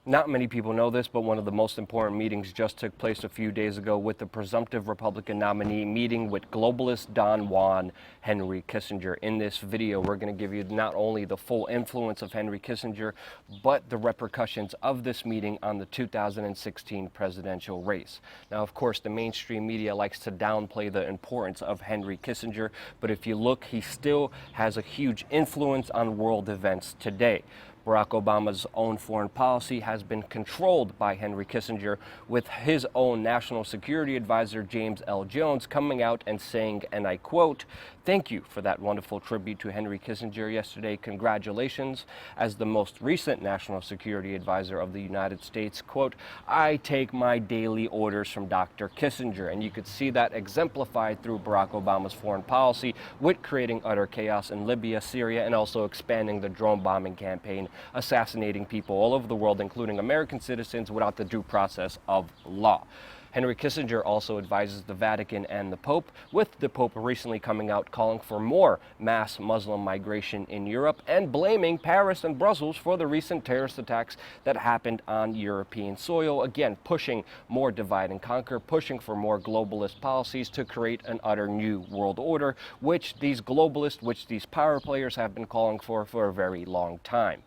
Not many people know this, but one of the most important meetings just took place a few days ago with the presumptive Republican nominee meeting with globalist Don Juan Henry Kissinger. In this video, we're going to give you not only the full influence of Henry Kissinger, but the repercussions of this meeting on the 2016 presidential race. Now, of course, the mainstream media likes to downplay the importance of Henry Kissinger, but if you look, he still has a huge influence on world events today. Barack Obama's own foreign policy has been controlled by Henry Kissinger, with his own national security advisor, James L. Jones, coming out and saying, and I quote, "Thank you for that wonderful tribute to Henry Kissinger yesterday. Congratulations. As the most recent national security advisor of the United States, quote, I take my daily orders from Dr. Kissinger." And you could see that exemplified through Barack Obama's foreign policy, with creating utter chaos in Libya, Syria, and also expanding the drone bombing campaign, assassinating people all over the world, including American citizens, without the due process of law. Henry Kissinger also advises the Vatican and the Pope, with the Pope recently coming out calling for more mass Muslim migration in Europe and blaming Paris and Brussels for the recent terrorist attacks that happened on European soil. Again, pushing more divide and conquer, pushing for more globalist policies to create an utter new world order, which these globalists, which these power players have been calling for a very long time.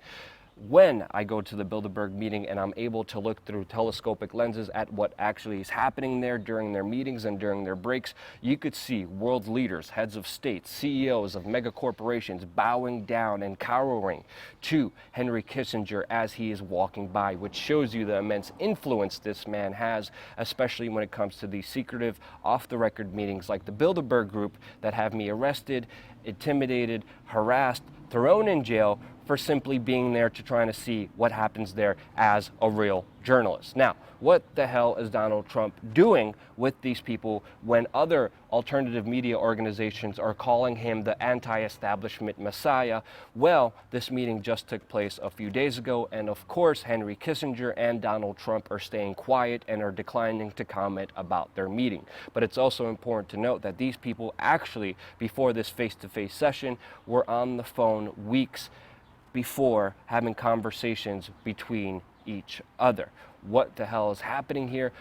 When I go to the Bilderberg meeting and I'm able to look through telescopic lenses at what actually is happening there during their meetings and during their breaks, you could see world leaders, heads of state, CEOs of mega corporations bowing down and cowering to Henry Kissinger as he is walking by, which shows you the immense influence this man has, especially when it comes to these secretive, off-the-record meetings like the Bilderberg group that have me arrested, intimidated, harassed, thrown in jail for simply being there to try to see what happens there as a real journalist. Now, what the hell is Donald Trump doing with these people when other alternative media organizations are calling him the anti-establishment messiah? Well, this meeting just took place a few days ago, and of course, Henry Kissinger and Donald Trump are staying quiet and are declining to comment about their meeting. But it's also important to note that these people actually, before this face-to-face session, were on the phone weeks before having conversations between each other. What the hell is happening here?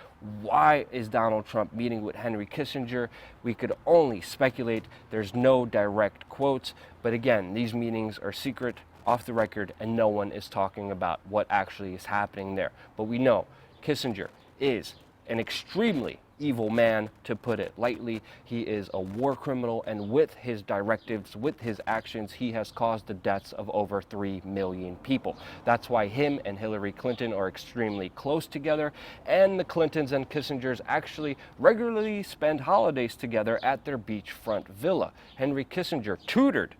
Why is Donald Trump meeting with Henry Kissinger? We could only speculate. There's no direct quotes, but again, these meetings are secret, off the record, and no one is talking about what actually is happening there. But we know Kissinger is an extremely evil man, to put it lightly. He is a war criminal, and with his directives, with his actions, he has caused the deaths of over 3 million people. That's why him and Hillary Clinton are extremely close together, and the Clintons and Kissingers actually regularly spend holidays together at their beachfront villa. Henry Kissinger tutored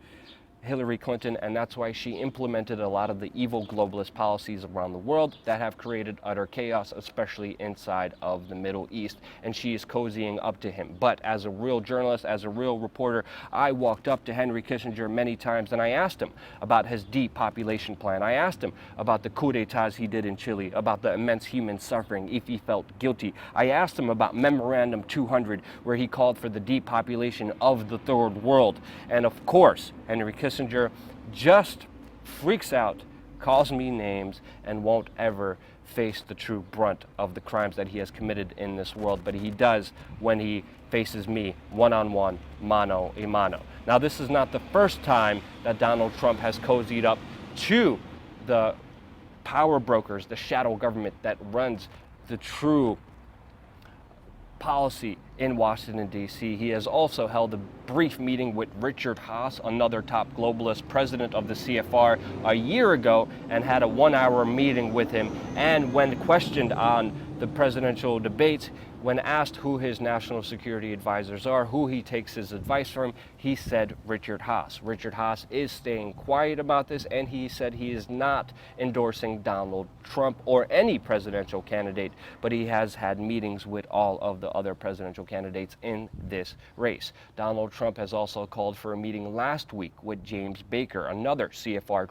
Hillary Clinton, and that's why she implemented a lot of the evil globalist policies around the world that have created utter chaos, especially inside of the Middle East, and she is cozying up to him. But as a real journalist, as a real reporter, I walked up to Henry Kissinger many times and I asked him about his depopulation plan. I asked him about the coup d'etats he did in Chile, about the immense human suffering, if he felt guilty. I asked him about Memorandum 200, where he called for the depopulation of the third world. And of course, Henry Kissinger just freaks out, calls me names, and won't ever face the true brunt of the crimes that he has committed in this world. But he does when he faces me one-on-one, mano a mano. Now, this is not the first time that Donald Trump has cozied up to the power brokers, the shadow government that runs the true policy in Washington, D.C. He has also held a brief meeting with Richard Haas, another top globalist, president of the CFR, a year ago, and had a 1-hour meeting with him. And when questioned on the presidential debates, when asked who his national security advisors are, who he takes his advice from, he said Richard Haas. Richard Haas is staying quiet about this, and he said he is not endorsing Donald Trump or any presidential candidate, but he has had meetings with all of the other presidential candidates in this race. Donald Trump has also called for a meeting last week with James Baker, another CFR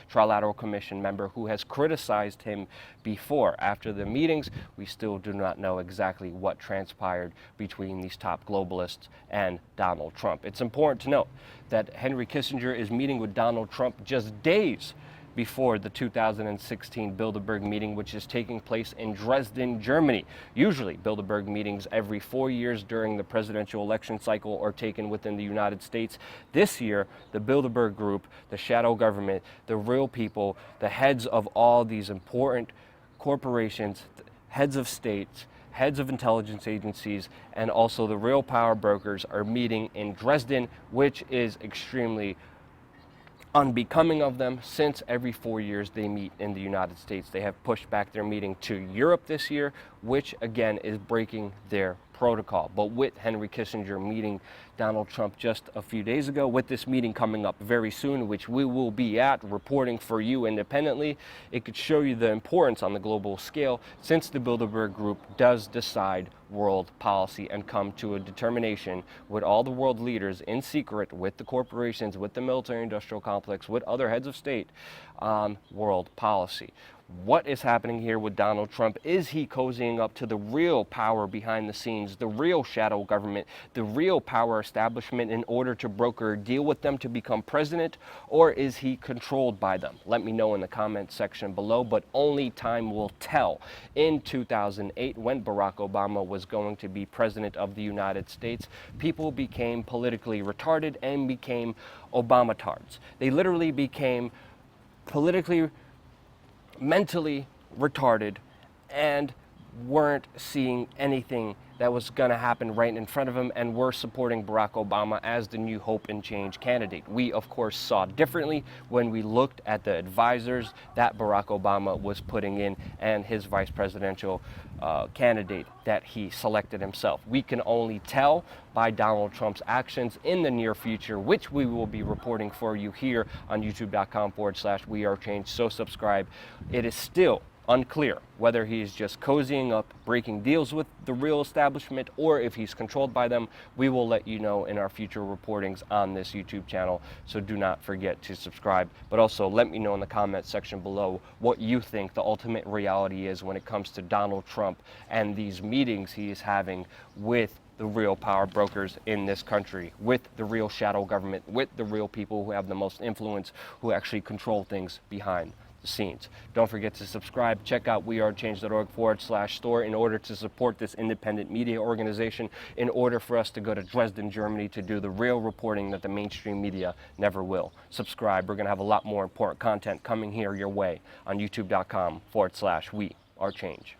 Trilateral Commission member who has criticized him before. After the meetings, we still do not know exactly what transpired between these top globalists and Donald Trump. It's important to note that Henry Kissinger is meeting with Donald Trump just days before the 2016 Bilderberg meeting, which is taking place in Dresden, Germany. Usually, Bilderberg meetings every 4 years during the presidential election cycle are taken within the United States. This year, the Bilderberg group, the shadow government, the real people, the heads of all these important corporations, heads of states, heads of intelligence agencies, and also the real power brokers are meeting in Dresden, which is extremely unbecoming of them, since every 4 years they meet in the United States. They have pushed back their meeting to Europe this year, which again is breaking their protocol. But with Henry Kissinger meeting Donald Trump just a few days ago, with this meeting coming up very soon, which we will be at reporting for you independently, it could show you the importance on the global scale, since the Bilderberg Group does decide world policy and come to a determination with all the world leaders in secret, with the corporations, with the military industrial complex, with other heads of state on world policy. What is happening here with Donald Trump? Is he cozying up to the real power behind the scenes, the real shadow government, the real power establishment, in order to broker a deal with them to become president? Or is he controlled by them? Let me know in the comment section below, but only time will tell. In 2008, when Barack Obama was going to be president of the United States, people became politically retarded and became Obamatards. They literally became mentally retarded and weren't seeing anything that was going to happen right in front of them, and were supporting Barack Obama as the new hope and change candidate. We, of course, saw differently when we looked at the advisors that Barack Obama was putting in and his vice presidential candidate that he selected himself. We can only tell by Donald Trump's actions in the near future, which we will be reporting for you here on youtube.com/WeAreChange. So subscribe. It is still unclear whether he is just cozying up, breaking deals with the real establishment, or if he's controlled by them. We will let you know in our future reportings on this YouTube channel, so do not forget to subscribe. But also let me know in the comment section below what you think the ultimate reality is when it comes to Donald Trump and these meetings he is having with the real power brokers in this country, with the real shadow government, with the real people who have the most influence, who actually control things behind the scenes. Don't forget to subscribe. Check out wearechange.org/store in order to support this independent media organization, in order for us to go to Dresden, Germany to do the real reporting that the mainstream media never will. Subscribe. We're going to have a lot more important content coming here your way on youtube.com/WeAreChange.